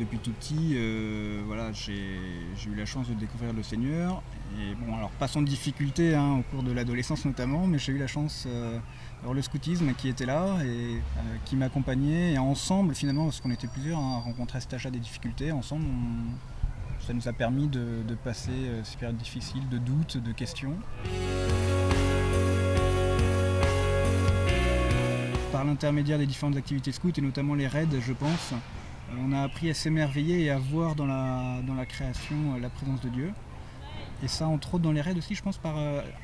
Depuis tout petit, voilà, j'ai eu la chance de découvrir le Seigneur. Et bon, alors pas sans difficulté hein, au cours de l'adolescence notamment, mais j'ai eu la chance d'avoir le scoutisme qui était là et qui m'accompagnait. Et ensemble, finalement, parce qu'on était plusieurs hein, à rencontrer à cet âge-là des difficultés, ensemble, ça nous a permis de passer ces périodes difficiles, de doutes, de questions. Par l'intermédiaire des différentes activités scouts et notamment les raids, je pense, on a appris à s'émerveiller et à voir dans la création la présence de Dieu. Et ça, entre autres, dans les raids aussi, je pense, par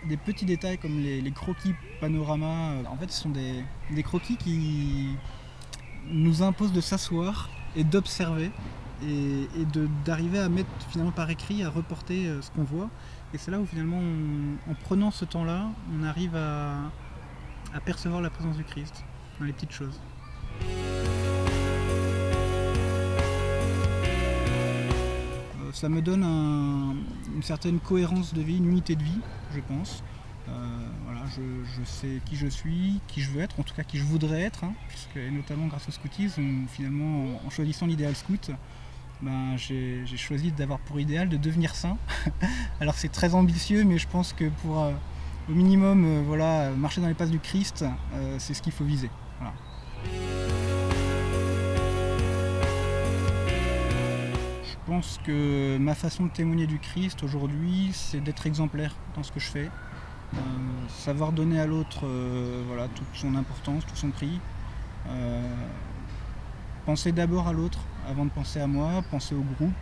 des petits détails comme les croquis panorama. En fait, ce sont des croquis qui nous imposent de s'asseoir et d'observer et d'arriver à mettre finalement par écrit, à reporter ce qu'on voit. Et c'est là où finalement, en prenant ce temps-là, on arrive à percevoir la présence du Christ dans les petites choses. Ça me donne une certaine cohérence de vie, une unité de vie, je pense. Voilà, je sais qui je suis, qui je veux être, en tout cas qui je voudrais être, hein, puisque, et notamment grâce au scoutisme, finalement en choisissant l'idéal scout, ben, j'ai choisi d'avoir pour idéal de devenir saint. Alors c'est très ambitieux, mais je pense que pour au minimum voilà, marcher dans les pas du Christ, c'est ce qu'il faut viser. Voilà. Je pense que ma façon de témoigner du Christ aujourd'hui, c'est d'être exemplaire dans ce que je fais. Savoir donner à l'autre voilà, toute son importance, tout son prix. Penser d'abord à l'autre avant de penser à moi, penser au groupe.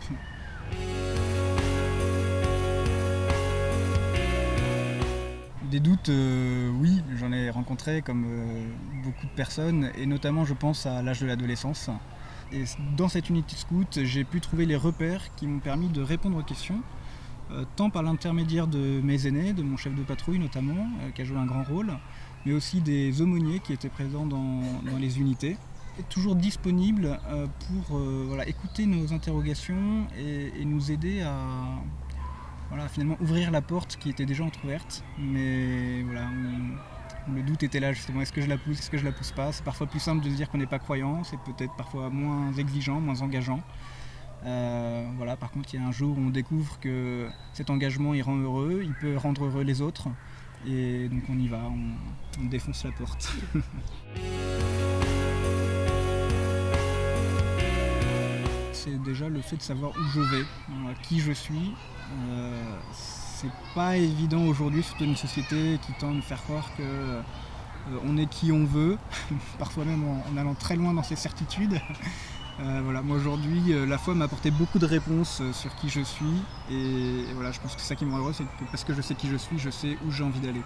Des doutes, oui, j'en ai rencontré comme beaucoup de personnes, et notamment je pense à l'âge de l'adolescence. Et dans cette unité scout, j'ai pu trouver les repères qui m'ont permis de répondre aux questions, tant par l'intermédiaire de mes aînés, de mon chef de patrouille notamment, qui a joué un grand rôle, mais aussi des aumôniers qui étaient présents dans les unités. Et toujours disponibles pour voilà, écouter nos interrogations et nous aider à voilà, finalement ouvrir la porte qui était déjà entrouverte. Mais voilà, le doute était là justement, est-ce que je la pousse, est-ce que je la pousse pas. C'est parfois plus simple de se dire qu'on n'est pas croyant, c'est peut-être parfois moins exigeant, moins engageant. Voilà, par contre, il y a un jour où on découvre que cet engagement il rend heureux, il peut rendre heureux les autres. Et donc on y va, on défonce la porte. C'est déjà le fait de savoir où je vais, qui je suis. C'est pas évident aujourd'hui, surtout dans une société qui tend à nous faire croire que on est qui on veut, parfois même en allant très loin dans ses certitudes. Voilà, moi aujourd'hui, la foi m'a apporté beaucoup de réponses sur qui je suis, et voilà, je pense que c'est ça qui me rend heureux, c'est que parce que je sais qui je suis, je sais où j'ai envie d'aller.